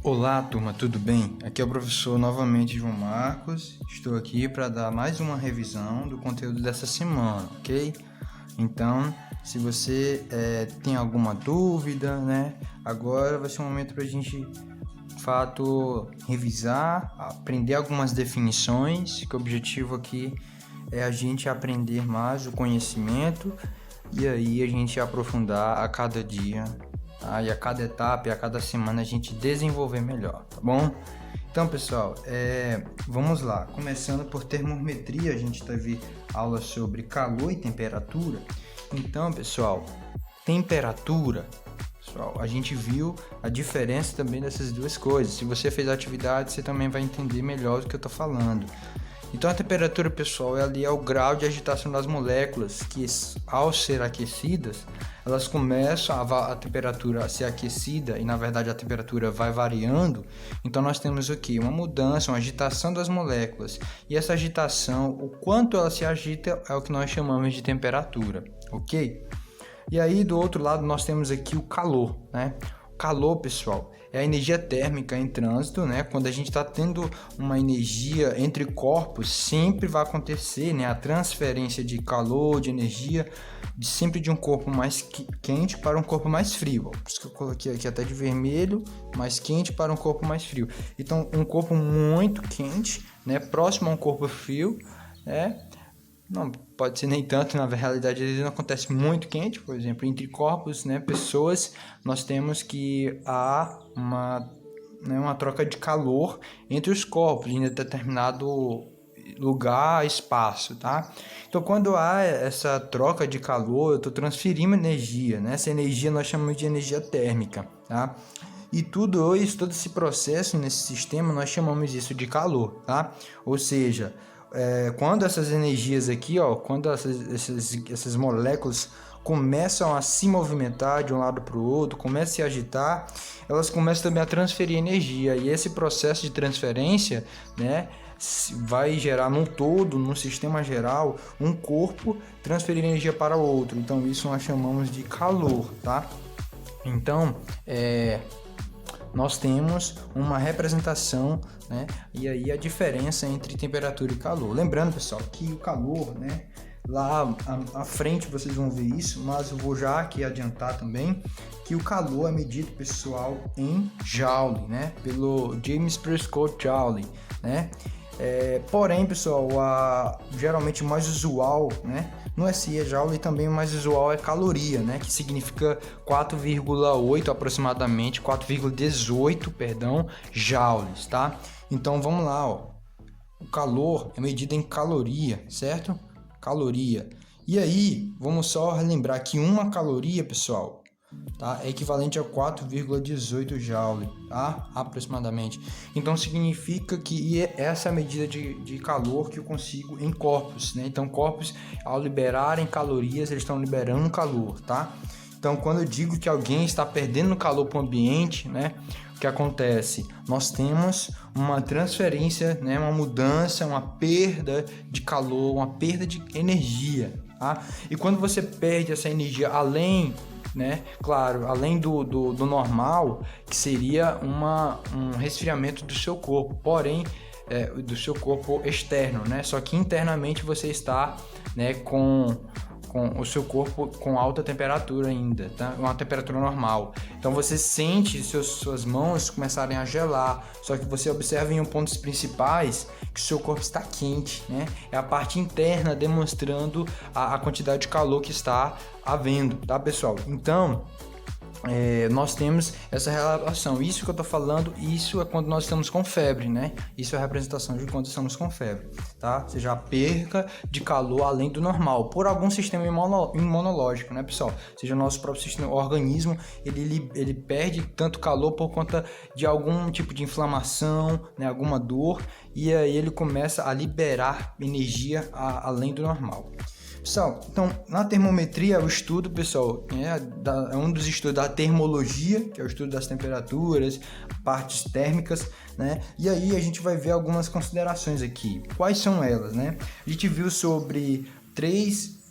Olá, turma, tudo bem? Aqui é o professor novamente João Marcos. Estou aqui para dar mais uma revisão do conteúdo dessa semana, ok? Então, se você tem alguma dúvida, né? Agora vai ser um momento para a gente, de fato, revisar, aprender algumas definições, que o objetivo aqui é a gente aprender mais o conhecimento e aí a gente aprofundar a cada dia. E a cada etapa e a cada semana a gente desenvolver melhor, tá bom? Então, pessoal, vamos lá. Começando por termometria, a gente teve aula sobre calor e temperatura. Então, pessoal, temperatura, pessoal, a gente viu a diferença também dessas duas coisas. Se você fez a atividade, você também vai entender melhor do que eu estou falando. Então a temperatura, pessoal, é o grau de agitação das moléculas que, ao ser aquecidas, elas começam a temperatura a ser aquecida e, na verdade, a temperatura vai variando. Então nós temos o que? Uma mudança, uma agitação das moléculas. E essa agitação, o quanto ela se agita, é o que nós chamamos de temperatura, ok? E aí, do outro lado, nós temos aqui o calor, né? Calor, pessoal, é a energia térmica em trânsito, né? Quando a gente está tendo uma energia entre corpos, sempre vai acontecer, né? A transferência de calor, de energia, sempre de um corpo mais quente para um corpo mais frio. Por isso que eu coloquei aqui até de vermelho, mais quente para um corpo mais frio. Então, um corpo muito quente, né? Próximo a um corpo frio, né? Não, pode ser nem tanto, na realidade ele não acontece muito quente, por exemplo, entre corpos, né, pessoas, nós temos que há uma troca de calor entre os corpos em determinado lugar, espaço, tá? Então, quando há essa troca de calor, eu estou transferindo energia, né? Essa energia nós chamamos de energia térmica, tá? E todo esse processo nesse sistema, nós chamamos isso de calor, tá? Ou seja, quando essas energias aqui, quando essas moléculas começam a se movimentar de um lado para o outro, começam a se agitar, elas começam também a transferir energia. E esse processo de transferência, né, vai gerar num todo, no sistema geral, um corpo transferir energia para o outro. Então isso nós chamamos de calor, tá? Então, nós temos uma representação, né? E aí a diferença entre temperatura e calor. Lembrando, pessoal, que o calor, né? Lá à frente vocês vão ver isso, mas eu vou já aqui adiantar também que o calor é medido, pessoal, em Joule, né? Pelo James Prescott Joule, né? Porém, pessoal, geralmente mais usual, né? No SI Joule também o mais usual é caloria, né? Que significa 4,8 aproximadamente, 4,18, perdão, joules, tá? Então vamos lá, ó. O calor é medido em caloria, certo? Caloria. E aí, vamos só lembrar que uma caloria, pessoal, tá? É equivalente a 4,18 joule, tá? Aproximadamente. Então significa que essa é a medida de calor que eu consigo em corpos, né? Então corpos, ao liberarem calorias, eles estão liberando calor, tá? Então quando eu digo que alguém está perdendo calor para o ambiente, né? O que acontece? Nós temos uma transferência, né? Uma mudança, uma perda de calor, uma perda de energia, tá? E quando você perde essa energia além, né? Claro, além do normal, que seria um resfriamento do seu corpo, porém do seu corpo externo, né? Só que internamente você está, né, com o seu corpo com alta temperatura ainda, tá? Uma temperatura normal. Então você sente suas mãos começarem a gelar, só que você observa em pontos principais que o seu corpo está quente, né? É a parte interna demonstrando a quantidade de calor que está havendo, tá, pessoal? Então, nós temos essa relação. Isso que eu tô falando, isso é quando nós estamos com febre, né? Isso é a representação de quando estamos com febre, tá? Ou seja, a perca de calor além do normal, por algum sistema imunológico, né, pessoal? Ou seja, o nosso próprio sistema, o organismo, ele perde tanto calor por conta de algum tipo de inflamação, né? Alguma dor, e aí ele começa a liberar energia além do normal. Pessoal, então, na termometria, o estudo, pessoal, é um dos estudos da termologia, que é o estudo das temperaturas, partes térmicas, né? E aí a gente vai ver algumas considerações aqui. Quais são elas, né? A gente viu sobre 3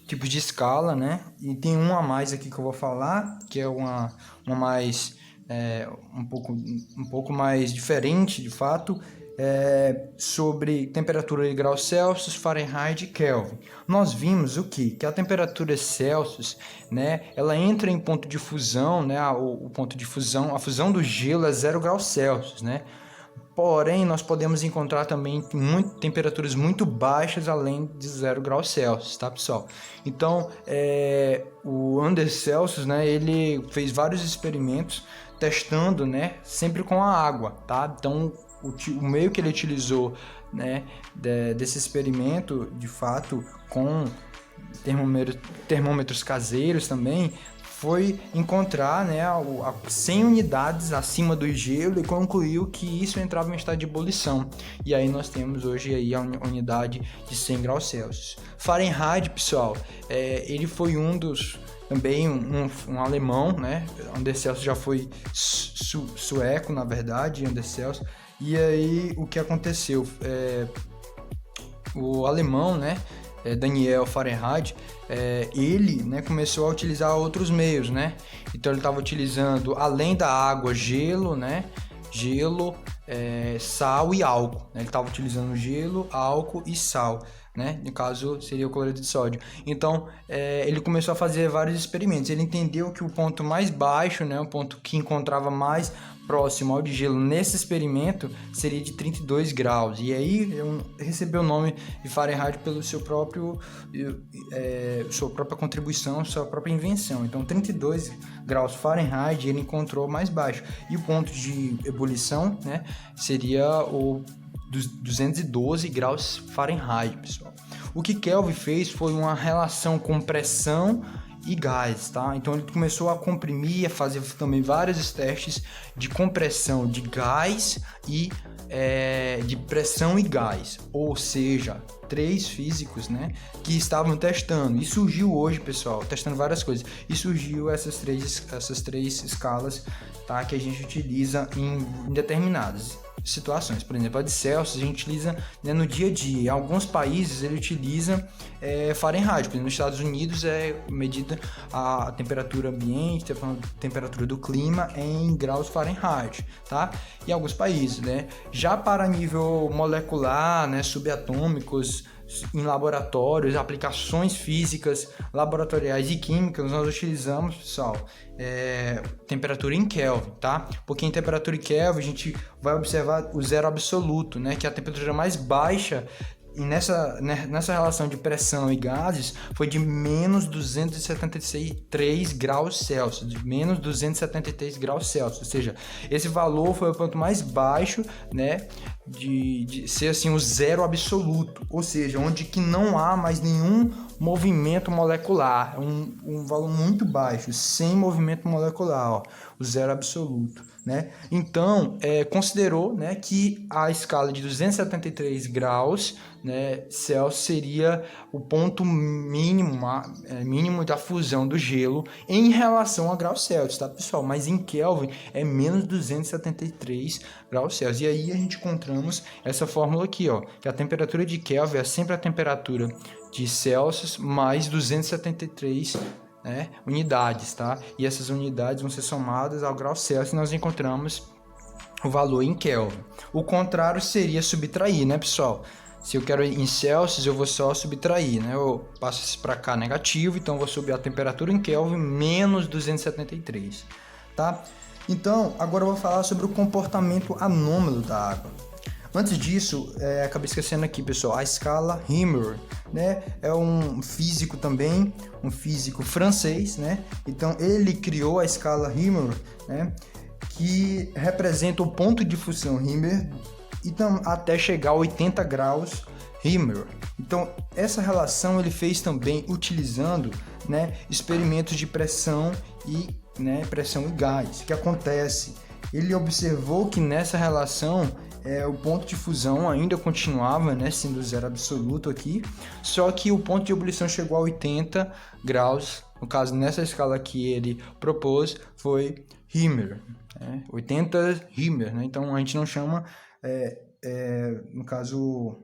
tipos de escala, né? E tem uma a mais aqui que eu vou falar, que é uma mais um pouco mais diferente, de fato, sobre temperatura de graus Celsius, Fahrenheit e Kelvin. Nós vimos o quê? Que a temperatura Celsius, né, ela entra em ponto de fusão, né, o ponto de fusão, a fusão do gelo é 0 graus Celsius, né? Porém, nós podemos encontrar também temperaturas muito baixas além de 0 graus Celsius, tá, pessoal? Então, o Anders Celsius, né, ele fez vários experimentos testando, né, sempre com a água, tá? Então, o meio que ele utilizou, né, desse experimento, de fato, com termômetros caseiros também, foi encontrar, né, 100 unidades acima do gelo e concluiu que isso entrava em estado de ebulição. E aí nós temos hoje aí a unidade de 100 graus Celsius. Fahrenheit, pessoal, ele foi também um alemão, né? Anders Celsius já foi sueco, na verdade, Anders Celsius. E aí o que aconteceu? O alemão, né, Daniel Fahrenheit, ele, né, começou a utilizar outros meios, né? Então ele estava utilizando, além da água, gelo, né? Gelo, sal e álcool, né? Ele estava utilizando gelo, álcool e sal, né? No caso seria o cloreto de sódio. Então ele começou a fazer vários experimentos. Ele entendeu que o ponto mais baixo, né, o ponto que encontrava mais próximo ao de gelo nesse experimento seria de 32 graus. E aí recebeu o nome de Fahrenheit pelo sua própria contribuição, sua própria invenção. Então 32 graus Fahrenheit ele encontrou mais baixo. E o ponto de ebulição, né, seria o 212 graus Fahrenheit, pessoal. O que Kelvin fez foi uma relação com pressão e gás, tá? Então ele começou a comprimir, a fazer também vários testes de compressão de gás e de pressão e gás, ou seja, 3 físicos, né, que estavam testando. E surgiu hoje, pessoal, testando várias coisas. E surgiu essas três escalas, tá, que a gente utiliza em determinadas situações. Por exemplo, a de Celsius a gente utiliza, né, no dia a dia. Em alguns países ele utiliza Fahrenheit. Por exemplo, nos Estados Unidos é medida a temperatura ambiente, a temperatura do clima em graus Fahrenheit, tá? Em alguns países, né? Já para nível molecular, né, subatômicos, em laboratórios, aplicações físicas, laboratoriais e químicas, nós utilizamos, pessoal, temperatura em Kelvin, tá? Porque em temperatura em Kelvin a gente vai observar o zero absoluto, né? Que é a temperatura mais baixa. E nessa relação de pressão e gases foi de menos 273 graus Celsius, de menos 273 graus Celsius, ou seja, esse valor foi o ponto mais baixo, né, de ser assim o zero absoluto, ou seja, onde que não há mais nenhum movimento molecular, um valor muito baixo, sem movimento molecular, ó, o zero absoluto, né? Então, considerou, né, que a escala de 273 graus, né, Celsius seria o ponto mínimo da fusão do gelo em relação a graus Celsius, tá, pessoal? Mas em Kelvin é menos 273 graus Celsius. E aí a gente encontramos essa fórmula aqui, ó, que a temperatura de Kelvin é sempre a temperatura de Celsius mais 273, né, unidades, tá? E essas unidades vão ser somadas ao grau Celsius e nós encontramos o valor em Kelvin. O contrário seria subtrair, né, pessoal? Se eu quero em Celsius, eu vou só subtrair, né? Eu passo isso para cá negativo, então eu vou subir a temperatura em Kelvin menos 273, tá? Então, agora eu vou falar sobre o comportamento anômalo da água. Antes disso, acabei esquecendo aqui, pessoal, a escala Réaumur, né? É um físico também, um físico francês, né? Então, ele criou a escala Réaumur, né, que representa o ponto de fusão Réaumur então, até chegar a 80 graus Réaumur. Então, essa relação ele fez também utilizando, né, experimentos de pressão e gás. O que acontece? Ele observou que nessa relação o ponto de fusão ainda continuava, né, sendo zero absoluto aqui, só que o ponto de ebulição chegou a 80 graus. No caso, nessa escala que ele propôs, foi Réaumur, né? 80 Réaumur, né? Então, a gente não chama... no caso,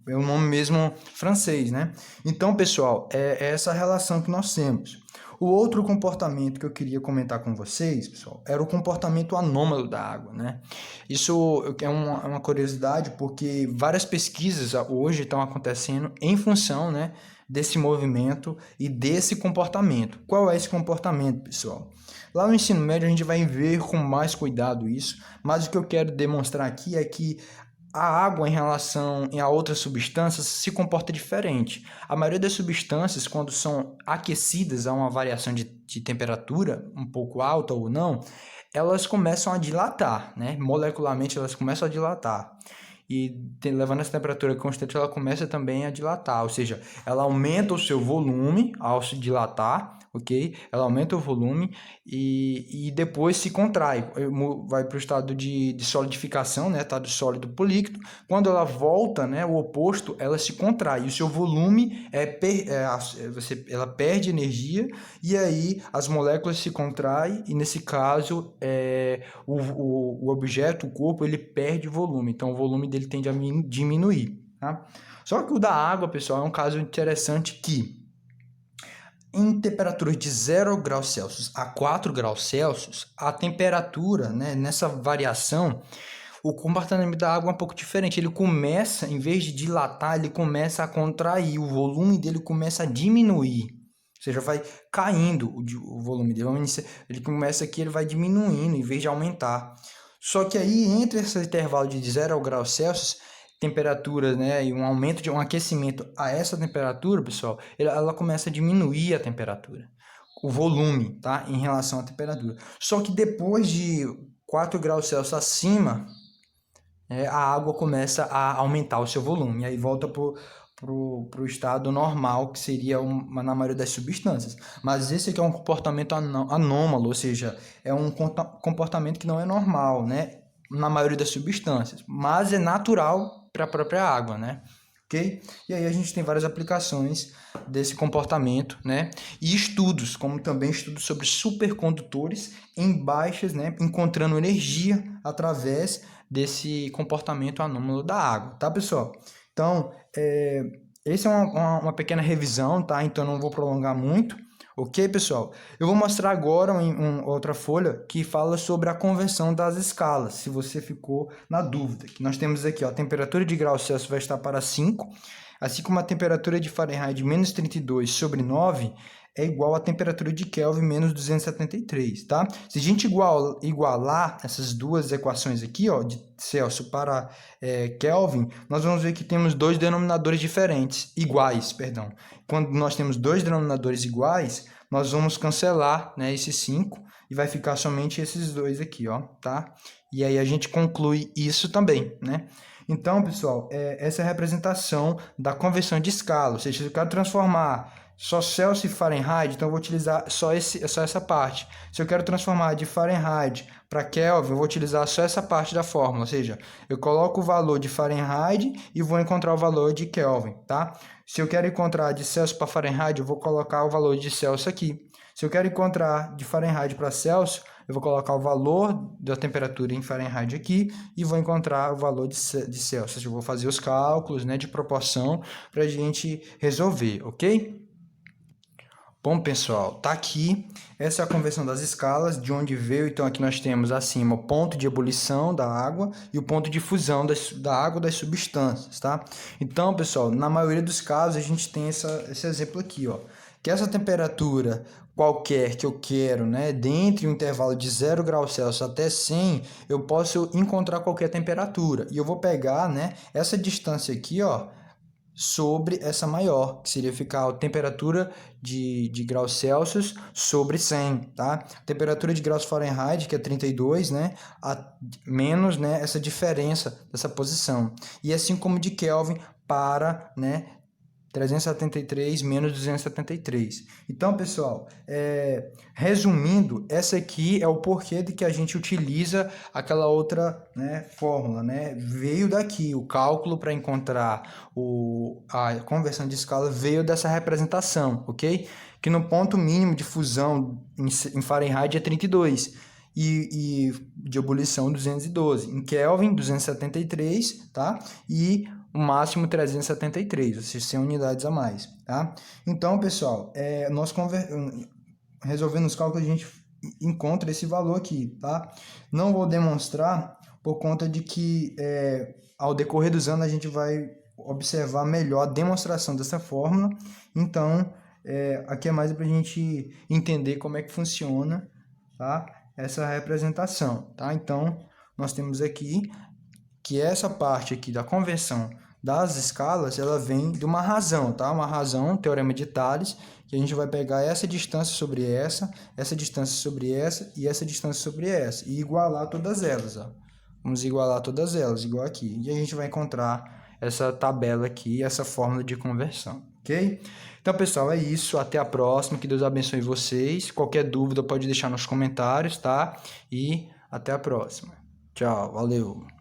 é o nome mesmo francês, né? Então, pessoal, é essa relação que nós temos. O outro comportamento que eu queria comentar com vocês, pessoal, era o comportamento anômalo da água, né? Isso é uma curiosidade porque várias pesquisas hoje estão acontecendo em função, né, desse movimento e desse comportamento. Qual é esse comportamento, pessoal? Lá no ensino médio a gente vai ver com mais cuidado isso, mas o que eu quero demonstrar aqui é que a água em relação a outras substâncias se comporta diferente. A maioria das substâncias, quando são aquecidas a uma variação de temperatura um pouco alta ou não, elas começam a dilatar, né? Molecularmente elas começam a dilatar. E levando essa temperatura constante, ela começa também a dilatar, ou seja, ela aumenta o seu volume ao se dilatar, ok? Ela aumenta o volume e depois se contrai, vai para o estado de solidificação, né? Estado sólido para o líquido. Quando ela volta, né? O oposto, ela se contrai. E o seu volume ela perde energia e aí as moléculas se contraem e nesse caso o objeto, o corpo, ele perde volume. Então o volume dele tende a diminuir, tá? Só que o da água, pessoal, é um caso interessante que em temperaturas de 0 graus Celsius a 4 graus Celsius, a temperatura, né, nessa variação, o comportamento da água é um pouco diferente. Ele começa, em vez de dilatar, ele começa a contrair, o volume dele começa a diminuir. Ou seja, vai caindo o volume dele. Ele começa aqui, ele vai diminuindo, em vez de aumentar. Só que aí, entre esse intervalo de 0 graus Celsius, temperatura, né, e um aumento de um aquecimento a essa temperatura, pessoal, ela começa a diminuir a temperatura, o volume, tá, em relação à temperatura. Só que depois de 4 graus Celsius acima, a água começa a aumentar o seu volume, e aí volta pro estado normal, que seria na maioria das substâncias. Mas esse aqui é um comportamento anômalo, ou seja, é um comportamento que não é normal, né, na maioria das substâncias, mas é natural para a própria água, né? Ok? E aí a gente tem várias aplicações desse comportamento, né? E estudos, como também estudos sobre supercondutores em baixas, né? Encontrando energia através desse comportamento anômalo da água, tá, pessoal? Então, essa é uma pequena revisão, tá? Então não vou prolongar muito. Ok, pessoal? Eu vou mostrar agora outra folha que fala sobre a conversão das escalas, se você ficou na dúvida. Que nós temos aqui, ó, a temperatura de graus Celsius vai estar para 5, assim como a temperatura de Fahrenheit de menos 32 sobre 9 é igual à temperatura de Kelvin menos 273, tá? Se a gente igualar essas duas equações aqui, ó, de Celsius para Kelvin, nós vamos ver que temos dois denominadores diferentes, iguais, perdão. Quando nós temos dois denominadores iguais, nós vamos cancelar, né, esses 5 e vai ficar somente esses dois aqui, ó, tá? E aí a gente conclui isso também, né? Então, pessoal, essa é a representação da conversão de escala, ou seja, se eu quero transformar só Celsius e Fahrenheit, então eu vou utilizar só essa parte. Se eu quero transformar de Fahrenheit para Kelvin, eu vou utilizar só essa parte da fórmula, ou seja, eu coloco o valor de Fahrenheit e vou encontrar o valor de Kelvin, tá? Se eu quero encontrar de Celsius para Fahrenheit, eu vou colocar o valor de Celsius aqui. Se eu quero encontrar de Fahrenheit para Celsius, eu vou colocar o valor da temperatura em Fahrenheit aqui e vou encontrar o valor de Celsius. Eu vou fazer os cálculos, né, de proporção para a gente resolver, ok? Bom, pessoal, tá aqui, essa é a conversão das escalas, de onde veio. Então aqui nós temos acima o ponto de ebulição da água e o ponto de fusão da água das substâncias, tá? Então, pessoal, na maioria dos casos a gente tem esse exemplo aqui, ó, que essa temperatura qualquer que eu quero, né, dentro de um intervalo de 0 graus Celsius até 100, eu posso encontrar qualquer temperatura. E eu vou pegar, né, essa distância aqui, ó, sobre essa maior, que seria ficar a temperatura de graus Celsius sobre 100, tá? Temperatura de graus Fahrenheit, que é 32, né? Menos, né, essa diferença dessa posição. E assim como de Kelvin para, né, 373 menos 273. Então, pessoal, resumindo, essa aqui é o porquê de que a gente utiliza aquela outra, né, fórmula, né? Veio daqui, o cálculo para encontrar a conversão de escala veio dessa representação, ok? Que no ponto mínimo de fusão em Fahrenheit é 32 e de ebulição 212. Em Kelvin, 273, tá? E o máximo 373, ou seja, 100 unidades a mais, tá? Então, pessoal, resolvendo os cálculos, a gente encontra esse valor aqui, tá? Não vou demonstrar por conta de que ao decorrer dos anos a gente vai observar melhor a demonstração dessa fórmula. Então, aqui é mais para a gente entender como é que funciona, tá? Essa representação, tá? Então, nós temos aqui que essa parte aqui da conversão das escalas, ela vem de uma razão, tá? Uma razão, teorema de Tales, que a gente vai pegar essa distância sobre essa distância sobre essa e essa distância sobre essa, e igualar todas elas, ó. Vamos igualar todas elas, igual aqui. E a gente vai encontrar essa tabela aqui, essa fórmula de conversão, ok? Então, pessoal, é isso. Até a próxima. Que Deus abençoe vocês. Qualquer dúvida pode deixar nos comentários, tá? E até a próxima. Tchau, valeu!